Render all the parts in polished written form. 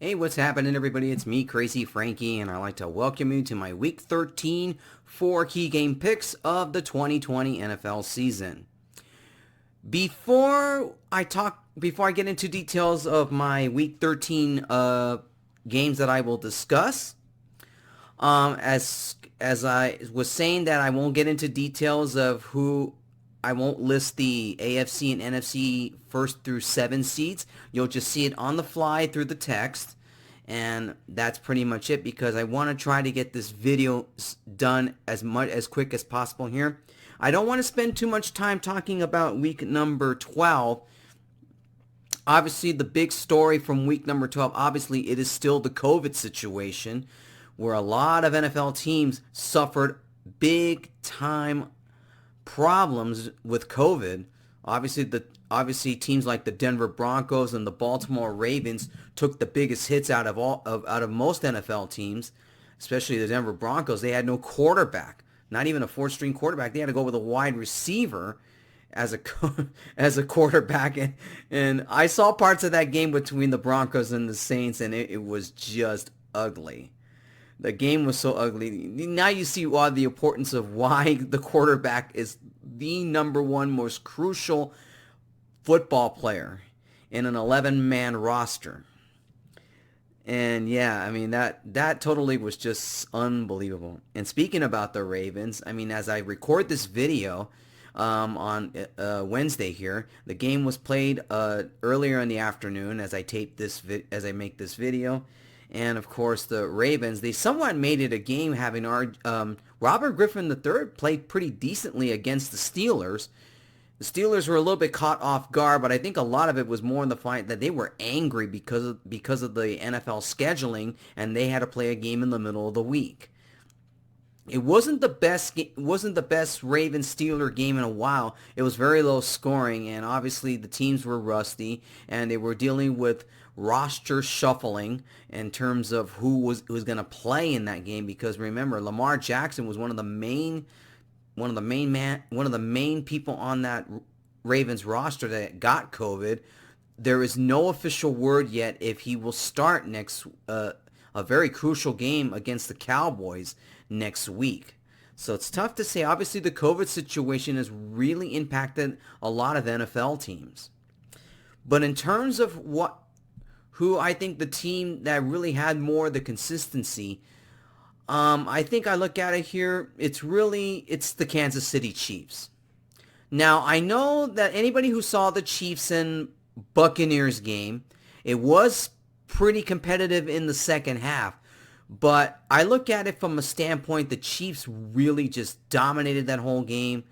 Hey, what's happening, everybody? It's me, Crazyfrankie, and I'd like to welcome you to my Week 13 4 key game picks of the 2020 NFL season. Before I get into details of my Week 13 games that I will discuss, as I was saying that I won't get into details of who. I won't list the AFC and NFC first through 7 seeds. You'll just see it on the fly through the text. And that's pretty much it because I want to try to get this video done as quick as possible here. I don't want to spend too much time talking about week number 12. Obviously, the big story from week number 12, obviously, it is still the COVID situation where a lot of NFL teams suffered big time problems with COVID. Obviously teams like the Denver Broncos and the Baltimore Ravens took the biggest hits out of most NFL teams, especially the Denver Broncos. They had no quarterback, not even a fourth-string quarterback. They had to go with a wide receiver as a quarterback, and I saw parts of that game between the Broncos and the Saints, and it was just ugly. The game was so ugly. Now you see why the importance of why the quarterback is the number one most crucial football player in an 11-man roster. And yeah, I mean, that totally was just unbelievable. And speaking about the Ravens, I mean, as I record this video on Wednesday here, the game was played earlier in the afternoon as I make this video. And of course, the Ravens, they somewhat made it a game having Robert Griffin III played pretty decently against the Steelers. The Steelers were a little bit caught off guard, but I think a lot of it was more in the fact that they were angry because of the NFL scheduling, and they had to play a game in the middle of the week. It wasn't the best Ravens Steeler game in a while. It was very low scoring, and obviously the teams were rusty, and they were dealing with roster shuffling in terms of who was going to play in that game. Because remember, Lamar Jackson was one of the main people on that Ravens roster that got COVID. There is no official word yet if he will start next a very crucial game against the Cowboys next week. So it's tough to say. Obviously, the COVID situation has really impacted a lot of NFL teams. But in terms of who I think the team that really had more of the consistency, I think I look at it here, it's the Kansas City Chiefs. Now, I know that anybody who saw the Chiefs and Buccaneers game, it was pretty competitive in the second half. But I look at it from a standpoint, the Chiefs really just dominated that whole game.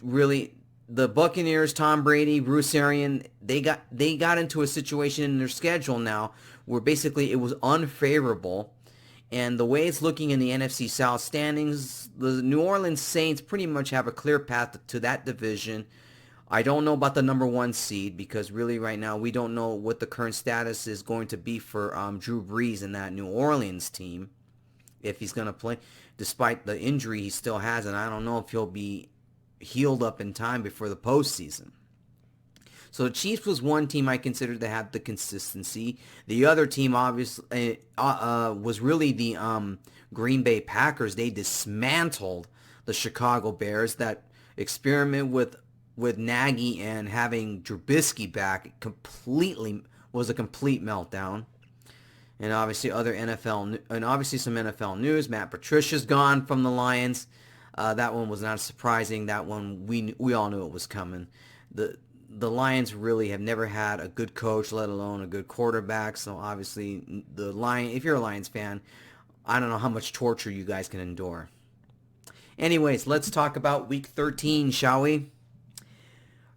Really, the Buccaneers, Tom Brady, Bruce Arians, they got into a situation in their schedule now where basically it was unfavorable. And the way it's looking in the NFC South standings, the New Orleans Saints pretty much have a clear path to that division. I don't know about the number 1 seed because really right now we don't know what the current status is going to be for Drew Brees and that New Orleans team, if he's going to play, despite the injury he still has, and I don't know if he'll be healed up in time before the postseason. So the Chiefs was one team I considered to have the consistency. The other team obviously was really the Green Bay Packers. They dismantled the Chicago Bears. That experiment with Nagy and having Trubisky back was a complete meltdown. And obviously some NFL news. Matt Patricia's gone from the Lions. That one was not surprising. That one we all knew it was coming. The Lions really have never had a good coach, let alone a good quarterback. So obviously if you're a Lions fan, I don't know how much torture you guys can endure. Anyways, let's talk about Week 13, shall we?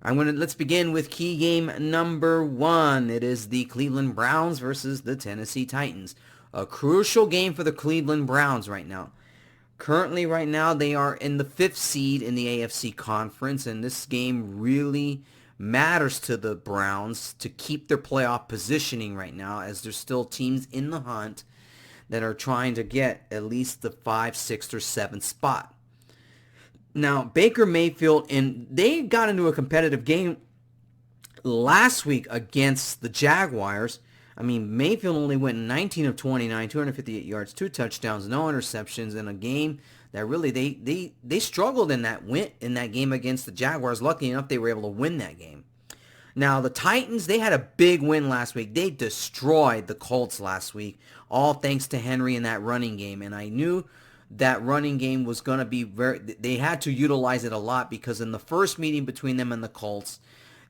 Let's begin with key game number 1. It is the Cleveland Browns versus the Tennessee Titans. A crucial game for the Cleveland Browns right now. Currently, right now, they are in the 5th seed in the AFC Conference, and this game really matters to the Browns to keep their playoff positioning right now, as there's still teams in the hunt that are trying to get at least the 5th, 6th, or 7th spot. Now, Baker Mayfield, and they got into a competitive game last week against the Jaguars. I mean, Mayfield only went 19 of 29, 258 yards, 2 touchdowns, no interceptions in a game that really they struggled in that game against the Jaguars. Lucky enough, they were able to win that game. Now, the Titans, they had a big win last week. They destroyed the Colts last week, all thanks to Henry in that running game. And I knew that running game was going to be they had to utilize it a lot because in the first meeting between them and the Colts,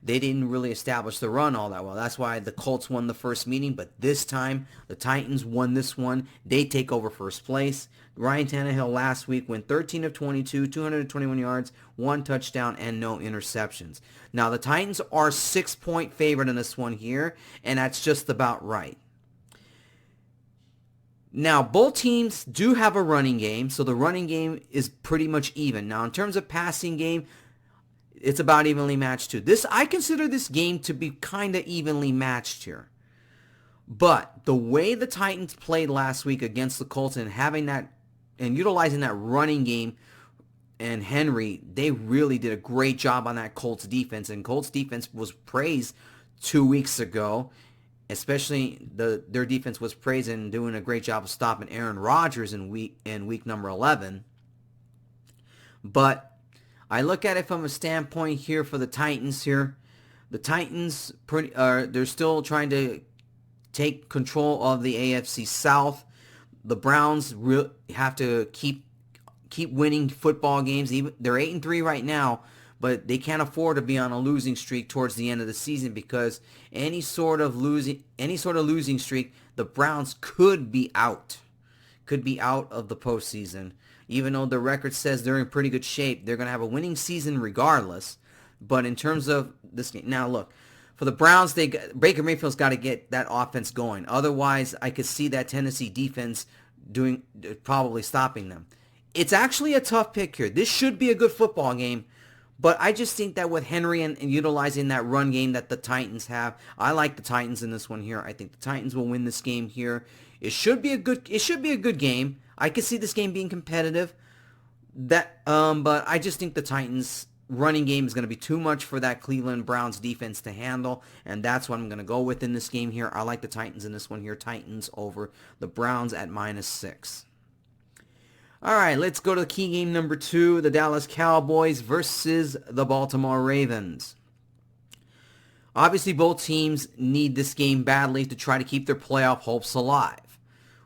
they didn't really establish the run all that well. That's why the Colts won the first meeting, but this time the Titans won this one. They take over first place. Ryan Tannehill last week went 13 of 22, 221 yards, 1 touchdown, and no interceptions. Now the Titans are 6-point favorite in this one here, and that's just about right. Now, both teams do have a running game, so the running game is pretty much even. Now, in terms of passing game, it's about evenly matched too. I consider this game to be kind of evenly matched here. But the way the Titans played last week against the Colts and having that and utilizing that running game and Henry, they really did a great job on that Colts defense. And Colts defense was praised 2 weeks ago. Especially their defense was praised and doing a great job of stopping Aaron Rodgers in week number 11. But I look at it from a standpoint here for the Titans here. The Titans, they're still trying to take control of the AFC South. The Browns have to keep winning football games. They're 8-3 right now, but they can't afford to be on a losing streak towards the end of the season because any sort of losing streak, the Browns could be out of the postseason. Even though the record says they're in pretty good shape, they're going to have a winning season regardless. But in terms of this game, now look, for the Browns, Baker Mayfield's got to get that offense going. Otherwise, I could see that Tennessee defense probably stopping them. It's actually a tough pick here. This should be a good football game. But I just think that with Henry and utilizing that run game that the Titans have, I like the Titans in this one here. I think the Titans will win this game here. It should be a good game. I could see this game being competitive. But I just think the Titans running game is going to be too much for that Cleveland Browns defense to handle, and that's what I'm going to go with in this game here. I like the Titans in this one here. Titans over the Browns at -6. All right, let's go to the key game number 2, the Dallas Cowboys versus the Baltimore Ravens. Obviously, both teams need this game badly to try to keep their playoff hopes alive.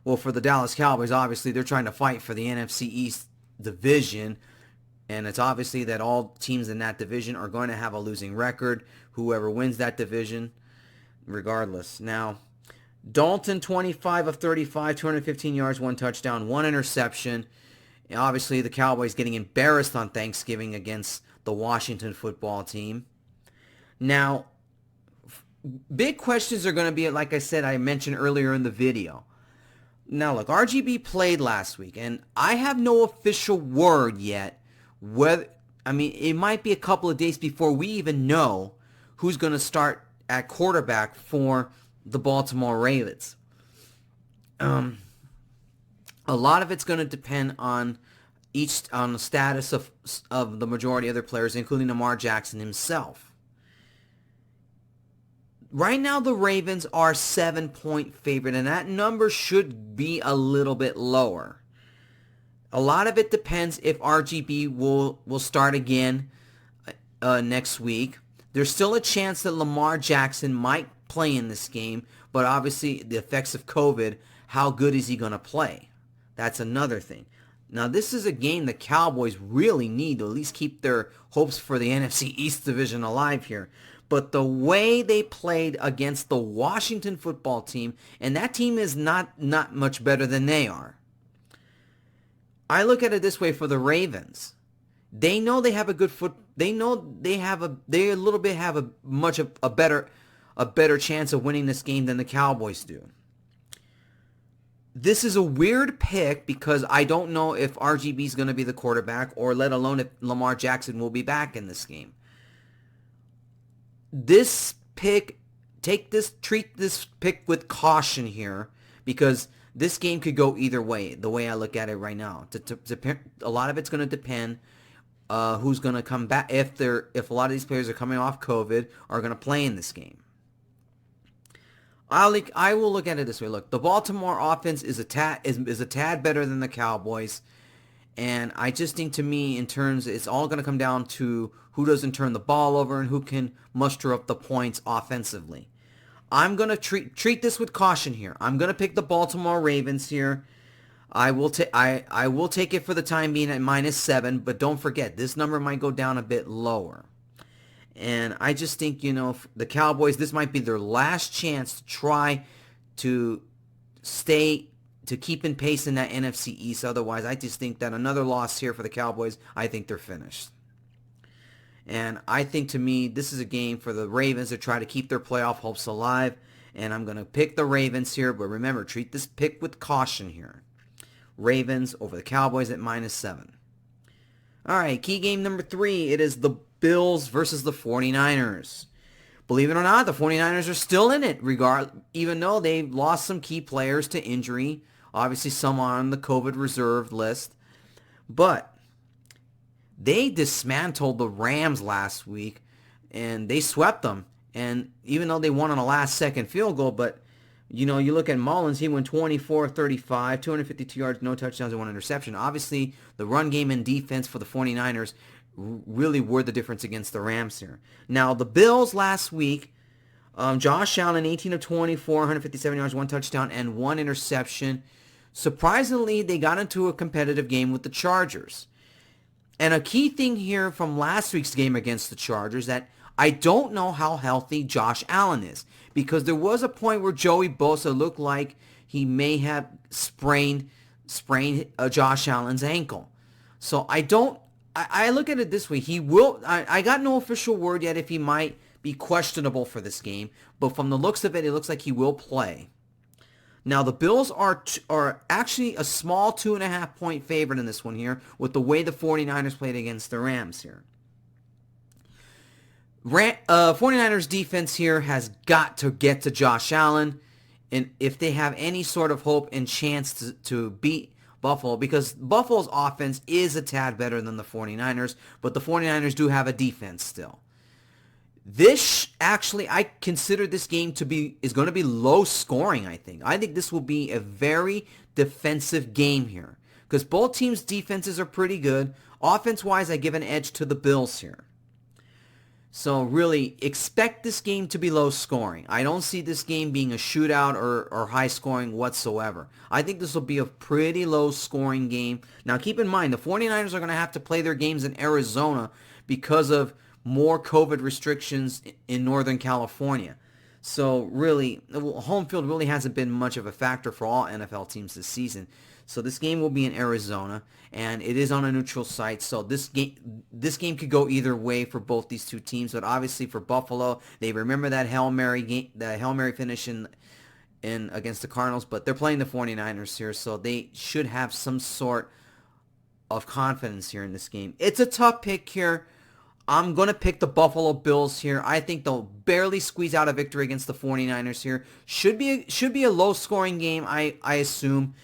Well, for the Dallas Cowboys, obviously, they're trying to fight for the NFC East division, and it's obviously that all teams in that division are going to have a losing record, whoever wins that division, regardless. Now, Dalton, 25 of 35, 215 yards, 1 touchdown, 1 interception. And obviously, the Cowboys getting embarrassed on Thanksgiving against the Washington football team. Now, big questions are going to be, like I said, I mentioned earlier in the video. Now, look, RGB played last week, and I have no official word yet. It might be a couple of days before we even know who's going to start at quarterback for the Baltimore Ravens. A lot of it's going to depend on the status of the majority of their players, including Lamar Jackson himself. Right now, the Ravens are 7-point favorite, and that number should be a little bit lower. A lot of it depends if RGB will start again next week. There's still a chance that Lamar Jackson might play in this game, but obviously the effects of COVID, how good is he going to play? That's another thing. Now, this is a game the Cowboys really need to at least keep their hopes for the NFC East division alive here. But the way they played against the Washington football team, and that team is not much better than they are. I look at it this way for the Ravens. They know they have a good They know they have a better chance of winning this game than the Cowboys do. This is a weird pick because I don't know if RGB is going to be the quarterback, or let alone if Lamar Jackson will be back in this game. This pick, treat this pick with caution here, because this game could go either way, the way I look at it right now. A lot of it's going to depend who's going to come back, if a lot of these players are coming off COVID, are going to play in this game. I will look at it this way. Look, the Baltimore offense is a tad better than the Cowboys. And I just think, to me, in terms, it's all going to come down to who doesn't turn the ball over and who can muster up the points offensively. I'm going to treat this with caution here. I'm going to pick the Baltimore Ravens here. I will take it for the time being at -7, but don't forget, this number might go down a bit lower. And I just think, the Cowboys, this might be their last chance to try to keep in pace in that NFC East. Otherwise, I just think that another loss here for the Cowboys, I think they're finished. And I think, to me, this is a game for the Ravens to try to keep their playoff hopes alive. And I'm going to pick the Ravens here. But remember, treat this pick with caution here. Ravens over the Cowboys at -7. All right, key game number 3. It is the Bills versus the 49ers. Believe it or not, the 49ers are still in it, even though they've lost some key players to injury. Obviously, some on the COVID reserve list. But they dismantled the Rams last week, and they swept them. And even though they won on a last-second field goal, but you look at Mullins, he went 24-35, 252 yards, no touchdowns, and 1 interception. Obviously, the run game and defense for the 49ers really were the difference against the Rams here. Now, the Bills last week, Josh Allen, 18 of 24, 157 yards, 1 touchdown, and 1 interception. Surprisingly, they got into a competitive game with the Chargers. And a key thing here from last week's game against the Chargers that I don't know how healthy Josh Allen is, because there was a point where Joey Bosa looked like he may have sprained Josh Allen's ankle. So I look at it this way. I got no official word yet if he might be questionable for this game, but from the looks of it, it looks like he will play. Now, the Bills are actually a small 2.5-point favorite in this one here with the way the 49ers played against the Rams here. 49ers defense here has got to get to Josh Allen, and if they have any sort of hope and chance to beat Buffalo, because Buffalo's offense is a tad better than the 49ers, but the 49ers do have a defense still. I consider this game is going to be low scoring, I think. I think this will be a very defensive game here, because both teams' defenses are pretty good. Offense-wise, I give an edge to the Bills here. So really, expect this game to be low scoring. I don't see this game being a shootout or high scoring whatsoever. I think this will be a pretty low scoring game. Now keep in mind, the 49ers are going to have to play their games in Arizona because of more COVID restrictions in Northern California. So really, home field really hasn't been much of a factor for all NFL teams this season. So this game will be in Arizona, and it is on a neutral site. So this game could go either way for both these two teams. But obviously for Buffalo, they remember that Hail Mary finish in against the Cardinals. But they're playing the 49ers here, so they should have some sort of confidence here in this game. It's a tough pick here. I'm going to pick the Buffalo Bills here. I think they'll barely squeeze out a victory against the 49ers here. Should be a low-scoring game, I assume.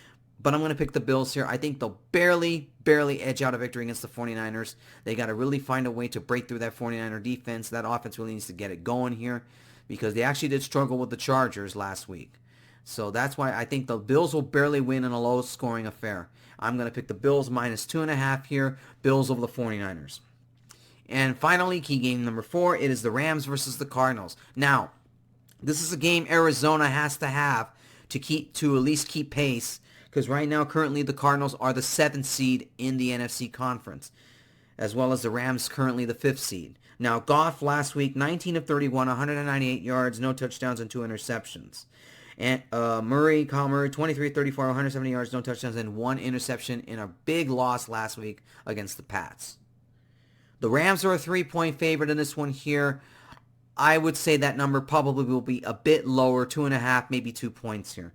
But I'm going to pick the Bills here. I think they'll barely edge out a victory against the 49ers. They got to really find a way to break through that 49er defense. That offense really needs to get it going here, because they actually did struggle with the Chargers last week. So that's why I think the Bills will barely win in a low-scoring affair. I'm going to pick the Bills -2.5 here. Bills over the 49ers. And finally, key game number 4, it is the Rams versus the Cardinals. Now, this is a game Arizona has to have to at least keep pace, because right now, currently, the Cardinals are the 7th seed in the NFC Conference, as well as the Rams currently the 5th seed. Now, Goff last week, 19 of 31, 198 yards, no touchdowns, and 2 interceptions. And Kyle Murray, 23 of 34, 170 yards, no touchdowns, and 1 interception in a big loss last week against the Pats. The Rams are a 3-point favorite in this one here. I would say that number probably will be a bit lower, 2.5, maybe 2 points here.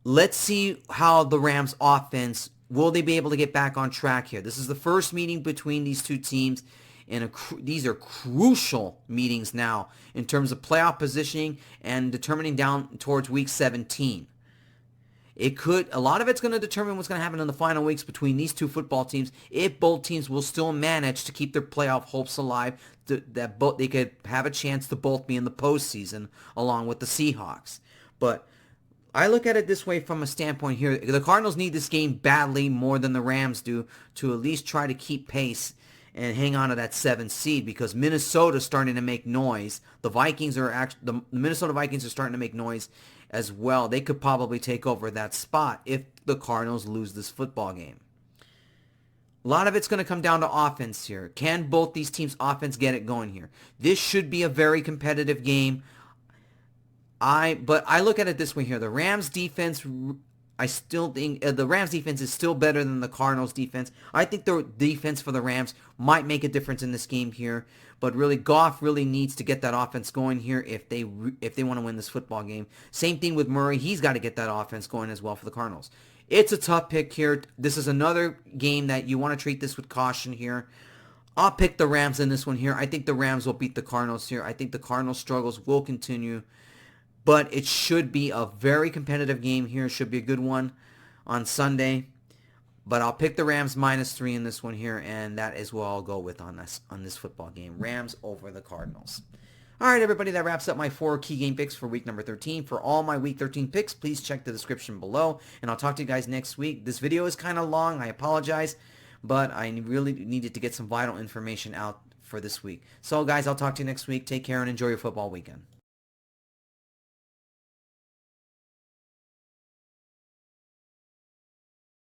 Let's see how the Rams offense, will they be able to get back on track here? This is the first meeting between these two teams, and these are crucial meetings now in terms of playoff positioning and determining down towards Week 17. A lot of it's going to determine what's going to happen in the final weeks between these two football teams. If both teams will still manage to keep their playoff hopes alive, that both they could have a chance to both be in the postseason along with the Seahawks. But I look at it this way from a standpoint here. The Cardinals need this game badly more than the Rams do to at least try to keep pace and hang on to that 7th seed, because Minnesota's starting to make noise. The Minnesota Vikings are starting to make noise as well. They could probably take over that spot if the Cardinals lose this football game. A lot of it's going to come down to offense here. Can both these teams' offense get it going here? This should be a very competitive game. But I look at it this way here. The Rams defense, I still think the Rams defense is still better than the Cardinals defense. I think the defense for the Rams might make a difference in this game here. But really, Goff really needs to get that offense going here if they want to win this football game. Same thing with Murray. He's got to get that offense going as well for the Cardinals. It's a tough pick here. This is another game that you want to treat this with caution here. I'll pick the Rams in this one here. I think the Rams will beat the Cardinals here. I think the Cardinals' struggles will continue. But it should be a very competitive game here. It should be a good one on Sunday. But I'll pick the Rams -3 in this one here, and that is what I'll go with on this football game. Rams over the Cardinals. All right, everybody, that wraps up my 4 key game picks for week number 13. For all my week 13 picks, please check the description below, and I'll talk to you guys next week. This video is kind of long. I apologize, but I really needed to get some vital information out for this week. So, guys, I'll talk to you next week. Take care and enjoy your football weekend.